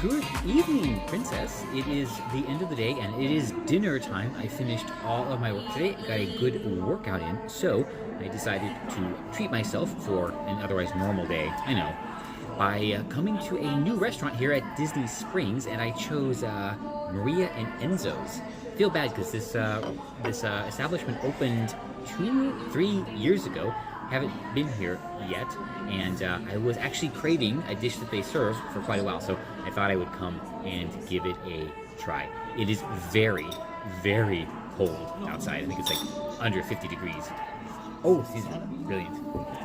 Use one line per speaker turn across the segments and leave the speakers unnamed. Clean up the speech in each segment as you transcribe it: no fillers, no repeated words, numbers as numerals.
Good evening, Princess. It is the end of the day and it is dinner time. I finished all of my work today, got a good workout in, so I decided to treat myself for an otherwise normal day, I know, by coming to a new restaurant here at Disney Springs, and I chose Maria and Enzo's. Feel bad because this establishment opened 3 years ago. Haven't been here yet, and I was actually craving a dish that they serve for quite a while, so I thought I would come and give it a try. It is very, very cold outside. I think it's like under 50 degrees. Oh, excuse me. Brilliant.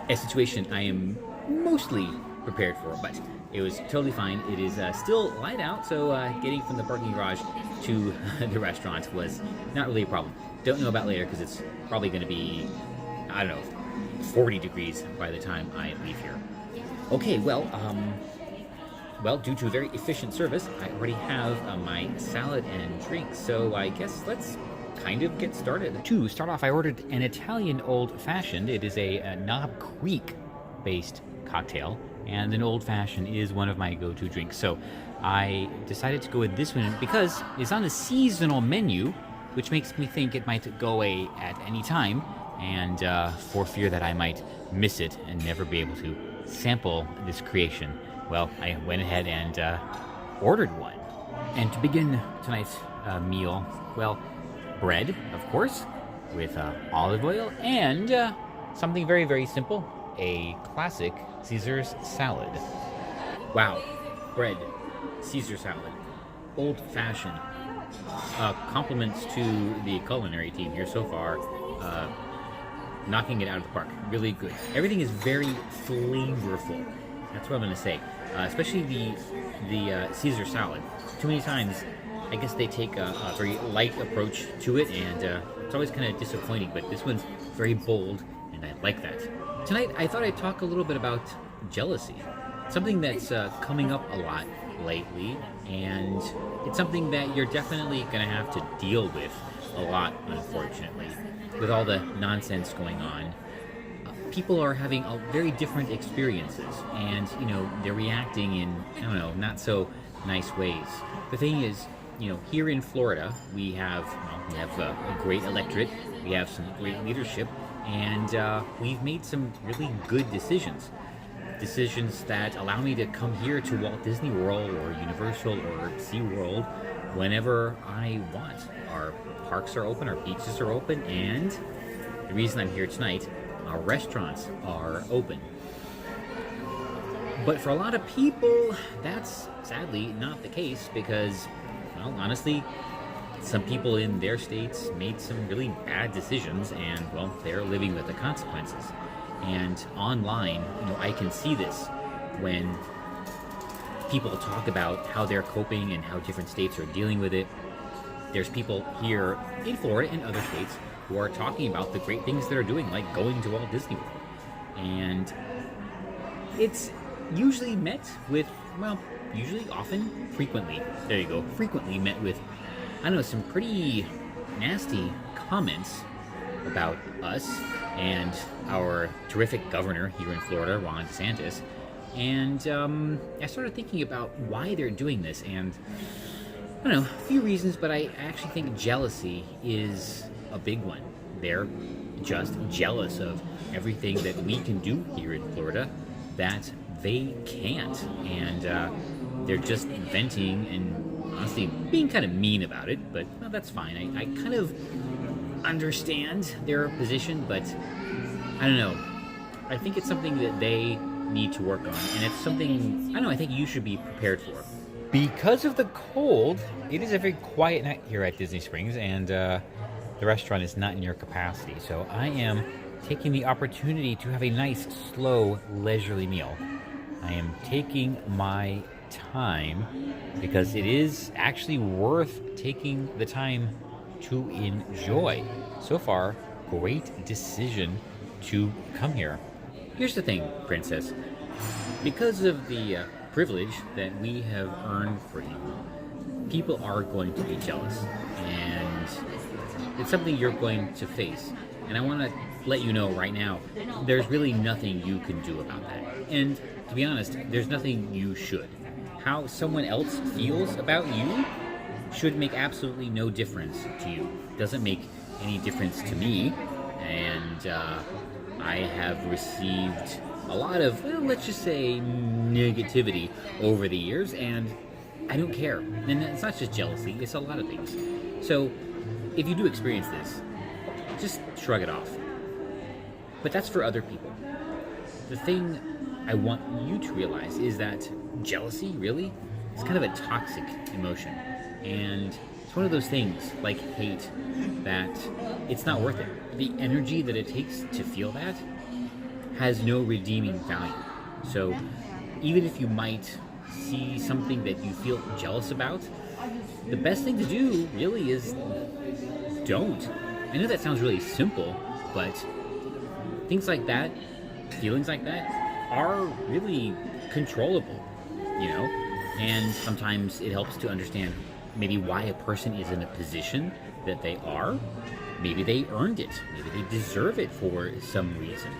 A situation I am mostly prepared for, but it was totally fine. It is still light out, so getting from the parking garage to the restaurant was not really a problem. Don't know about later because it's probably going to be, I don't know, 40 degrees by the time I leave here. Okay, well, due to a very efficient service, I already have my salad and drink, so I guess let's kind of get started. To start off, I ordered an Italian old-fashioned. It is a Knob Creek-based cocktail, and an old-fashioned is one of my go-to drinks, so I decided to go with this one because it's on a seasonal menu, which makes me think it might go away at any time, and for fear that I might miss it and never be able to sample this creation, well, I went ahead and ordered one. And to begin tonight's meal, well, bread, of course, with olive oil, and something very, very simple, a classic Caesar's salad. Wow, bread, Caesar salad, old-fashioned. Compliments to the culinary team here so far. Knocking it out of the park. Really good. Everything is very flavorful. That's what I'm going to say. Especially the Caesar salad. Too many times, I guess they take a very light approach to it, and it's always kind of disappointing, but this one's very bold, and I like that. Tonight, I thought I'd talk a little bit about jealousy. Something that's coming up a lot lately, and it's something that you're definitely going to have to deal with a lot, unfortunately. With all the nonsense going on, people are having very different experiences, and they're reacting in, I don't know, not so nice ways. The thing is, here in Florida, we have a great electorate, we have some great leadership, and we've made some really good decisions that allow me to come here to Walt Disney World or Universal or SeaWorld whenever I want. Our parks are open, our beaches are open, and the reason I'm here tonight, our restaurants are open. But for a lot of people, that's sadly not the case because, well, honestly, some people in their states made some really bad decisions, and, well, they're living with the consequences. And online, I can see this when people talk about how they're coping and how different states are dealing with it. There's people here in Florida and other states who are talking about the great things that are doing, like going to Walt Disney World. And it's usually met with, well, frequently met with, I don't know, some pretty nasty comments about us and our terrific governor here in Florida, Ron DeSantis. And I started thinking about why they're doing this, and I don't know, a few reasons, but I actually think jealousy is a big one. They're just jealous of everything that we can do here in Florida that they can't, and they're just venting and honestly being kind of mean about it, but well, that's fine. I kind of understand their position, but I don't know. I think it's something that they need to work on, and it's something, I don't know, I think you should be prepared for. Because of the cold, it is a very quiet night here at Disney Springs, and the restaurant is not in your capacity, so I am taking the opportunity to have a nice, slow, leisurely meal. I am taking my time because it is actually worth taking the time to enjoy. So far, great decision to come here. Here's the thing, Princess. Because of the privilege that we have earned for you, people are going to be jealous, and it's something you're going to face. And I want to let you know right now, there's really nothing you can do about that. And to be honest, there's nothing you should. how someone else feels about you should make absolutely no difference to you. Doesn't make any difference to me, and I have received a lot of, well, let's just say, negativity over the years, and I don't care. And it's not just jealousy; it's a lot of things. So, if you do experience this, just shrug it off. But that's for other people. The thing I want you to realize is that jealousy, really, is kind of a toxic emotion. And it's one of those things, like hate, that it's not worth it. The energy that it takes to feel that has no redeeming value. So even if you might see something that you feel jealous about, the best thing to do, really, is don't. I know that sounds really simple, but things like that, feelings like that, are really controllable, you know? And sometimes it helps to understand maybe why a person is in a position that they are. Maybe they earned it. Maybe they deserve it for some reason.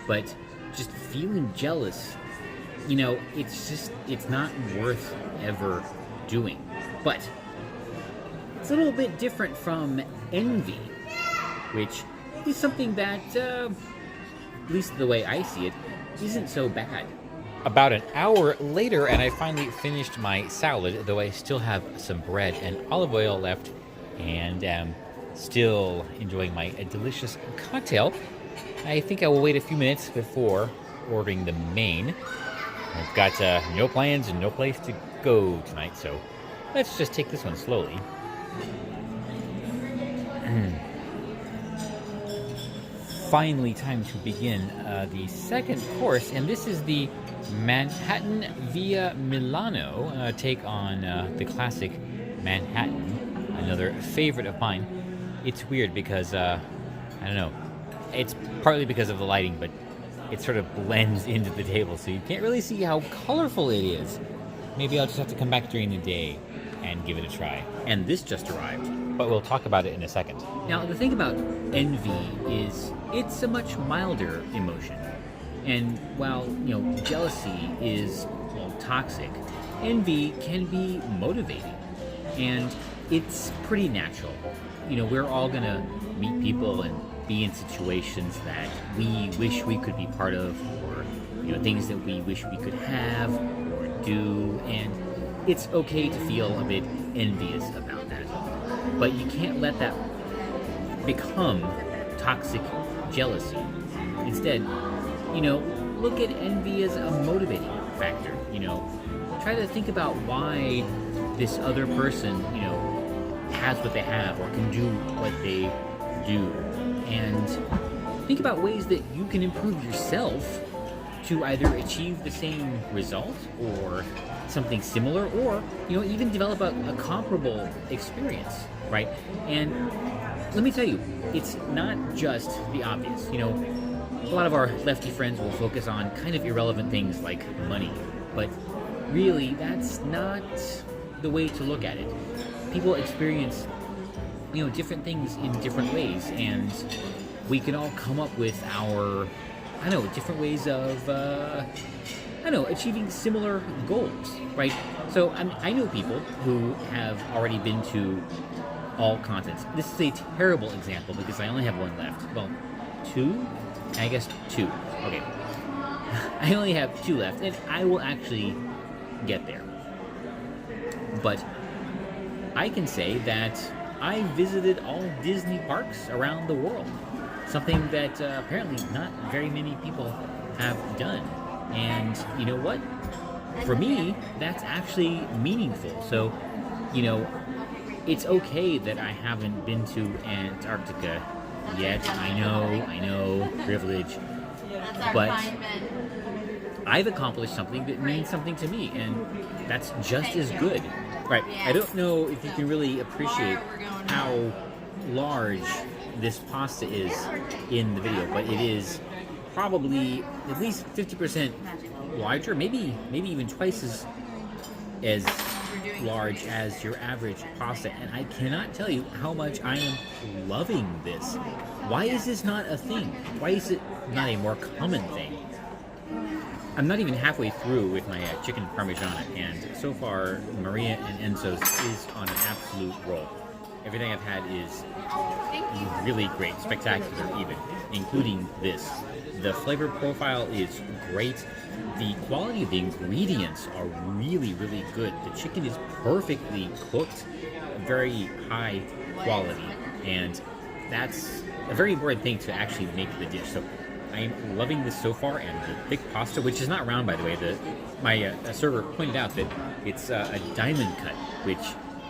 But just feeling jealous, you know, it's not worth ever doing. But it's a little bit different from envy, which is something that, at least the way I see it, isn't so bad. About an hour later, and I finally finished my salad, though I still have some bread and olive oil left, and am still enjoying my delicious cocktail. I think I will wait a few minutes before ordering the main. I've got no plans and no place to go tonight, so let's just take this one slowly. Finally, time to begin the second course, and this is the Manhattan via Milano take on the classic Manhattan, another favorite of mine. It's weird because, I don't know, it's partly because of the lighting, but it sort of blends into the table, so you can't really see how colorful it is. Maybe I'll just have to come back during the day and give it a try. And this just arrived, but we'll talk about it in a second. Now, the thing about envy is it's a much milder emotion. And while, you know, jealousy is, well, toxic, envy can be motivating. And it's pretty natural. You know, we're all gonna meet people and be in situations that we wish we could be part of, or, you know, things that we wish we could have or do, and it's okay to feel a bit envious about that. But you can't let that become toxic jealousy. Instead, you know, look at envy as a motivating factor. You know, try to think about why this other person, you know, has what they have or can do what they do. And think about ways that you can improve yourself to either achieve the same result or something similar, or, you know, even develop a comparable experience, right? And let me tell you, it's not just the obvious. You know, a lot of our lefty friends will focus on kind of irrelevant things like money, but really, that's not the way to look at it. People experience, you know, different things in different ways, and we can all come up with our, I don't know, different ways of, achieving similar goals, right? So I know people who have already been to all continents. This is a terrible example because I only have one left. Well, two? I guess two. Okay. I only have two left, and I will actually get there. But I can say that I visited all Disney parks around the world. Something that apparently not very many people have done. And you know what? For me, that's actually meaningful. So, you know, it's okay that I haven't been to Antarctica yet. I know, privilege. But I've accomplished something that means something to me, and that's just as good. Right. I don't know if you can really appreciate how large this pasta is in the video, but it is probably at least 50% larger, maybe even twice as large as your average pasta, and I cannot tell you how much I am loving this. Why is this not a thing? Why is it not a more common thing? I'm not even halfway through with my chicken parmigiana, and so far Maria and Enzo's is on an absolute roll. Everything I've had is really great, spectacular even, including this. The flavor profile is great. The quality of the ingredients are really, really good. The chicken is perfectly cooked, very high quality, and that's a very important thing to actually make the dish. So I'm loving this so far, and the thick pasta, which is not round, by the way. My server pointed out that it's a diamond cut, which,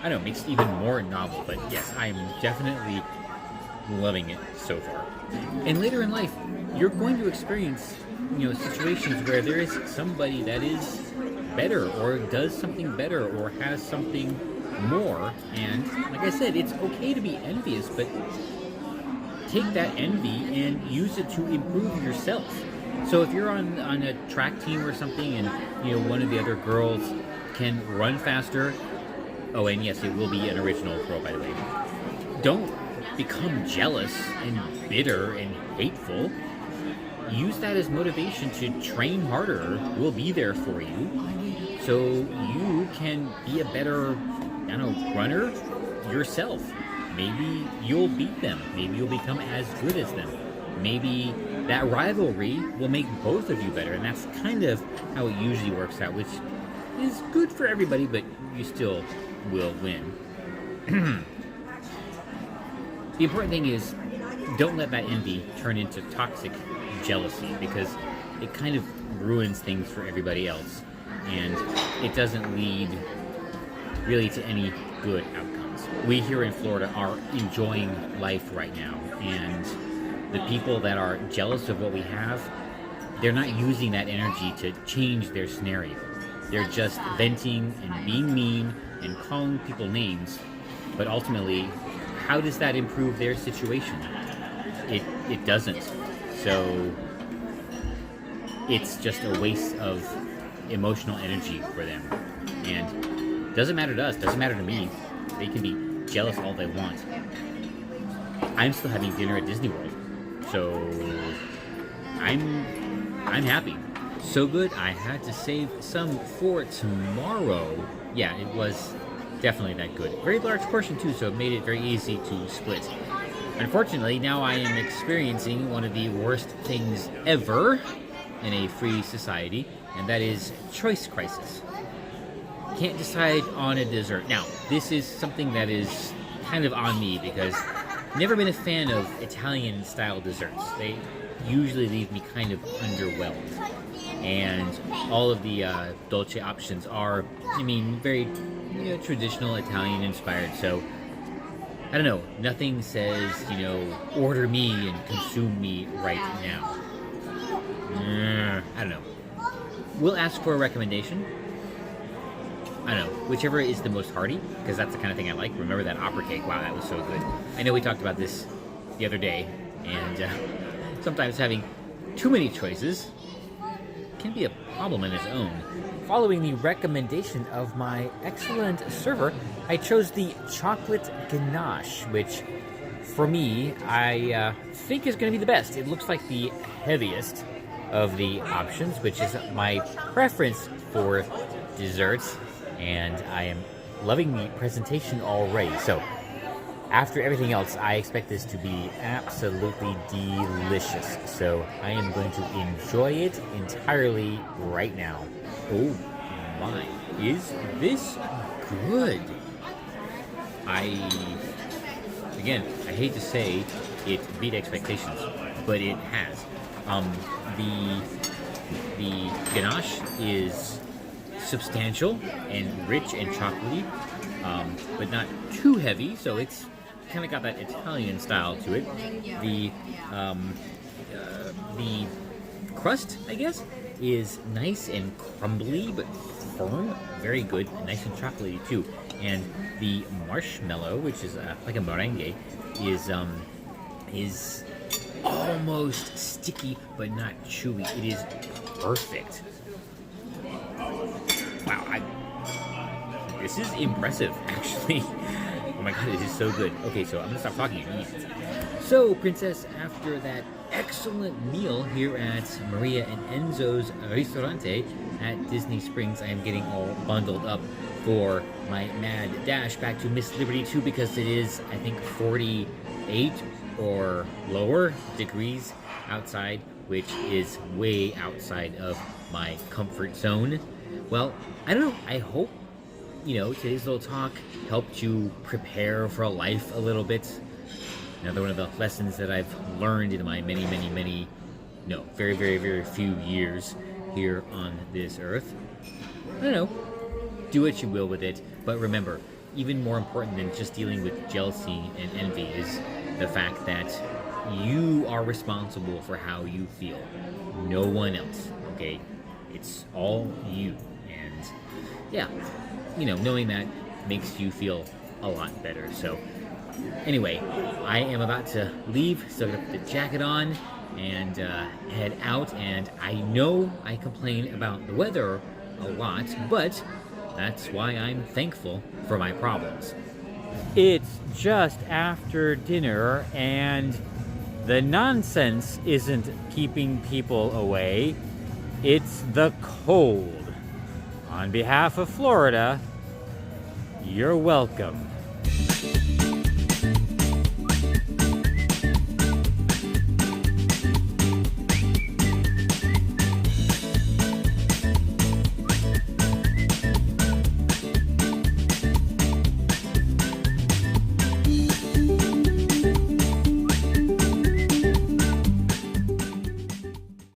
I don't know, makes it even more novel. But yes, I'm definitely loving it so far. And later in life, you're going to experience, situations where there is somebody that is better, or does something better, or has something more. And like I said, it's okay to be envious, but take that envy and use it to improve yourself. So if you're on a track team or something, and one of the other girls can run faster, oh, and yes, it will be an original throw, by the way. Don't become jealous and bitter and hateful. Use that as motivation to train harder. We'll be there for you, so you can be a better, runner yourself. Maybe you'll beat them. Maybe you'll become as good as them. Maybe that rivalry will make both of you better, and that's kind of how it usually works out, which is good for everybody, but you still will win. The important thing is, don't let that envy turn into toxic jealousy, because it kind of ruins things for everybody else, and it doesn't lead really to any good outcomes. We here in Florida are enjoying life right now, and the people that are jealous of what we have, they're not using that energy to change their scenario. They're just venting and being mean and calling people names, but ultimately, how does that improve their situation? It doesn't. So it's just a waste of emotional energy for them. And doesn't matter to us, doesn't matter to me. They can be jealous all they want. I'm still having dinner at Disney World, so I'm happy. So good, I had to save some for tomorrow. Yeah, it was definitely that good. Very large portion too, so it made it very easy to split. Unfortunately, now I am experiencing one of the worst things ever in a free society, and that is choice crisis. Can't decide on a dessert. Now, this is something that is kind of on me, because I've never been a fan of Italian-style desserts. They usually leave me kind of underwhelmed. And all of the dolce options are, very traditional Italian-inspired, so I don't know, nothing says, order me and consume me right now. I don't know. We'll ask for a recommendation. I don't know, whichever is the most hearty, because that's the kind of thing I like. Remember that opera cake? Wow, that was so good. I know we talked about this the other day, and sometimes having too many choices can be a problem in its own. Following the recommendation of my excellent server, I chose the chocolate ganache, which for me, I think is going to be the best. It looks like the heaviest of the options, which is my preference for desserts, and I am loving the presentation already. So after everything else, I expect this to be absolutely delicious. So I am going to enjoy it entirely right now. Oh my, is this good? I hate to say it beat expectations, but it has. The ganache is substantial and rich and chocolatey, but not too heavy, so it's kind of got that Italian style to it. The crust, I guess, is nice and crumbly but firm, very good, nice and chocolatey too. And the marshmallow, which is like a meringue, is almost sticky but not chewy. It is perfect. Wow, this is impressive, actually. Oh my god, this is so good. Okay, so I'm gonna stop talking and eat. So, Princess, after that excellent meal here at Maria and Enzo's Ristorante at Disney Springs, I am getting all bundled up for my mad dash back to Miss Liberty 2 because it is, I think, 48 or lower degrees outside, which is way outside of my comfort zone. Well, I don't know. I hope, today's little talk helped you prepare for life a little bit. Another one of the lessons that I've learned in my many, very, very, very few years here on this earth. I don't know. Do what you will with it. But remember, even more important than just dealing with jealousy and envy is the fact that you are responsible for how you feel. No one else, okay? It's all you. And yeah, knowing that makes you feel a lot better. So anyway, I am about to leave, so I'm gonna put the jacket on and head out. And I know I complain about the weather a lot, but that's why I'm thankful for my problems. It's just after dinner, and the nonsense isn't keeping people away. It's the cold. On behalf of Florida, you're welcome.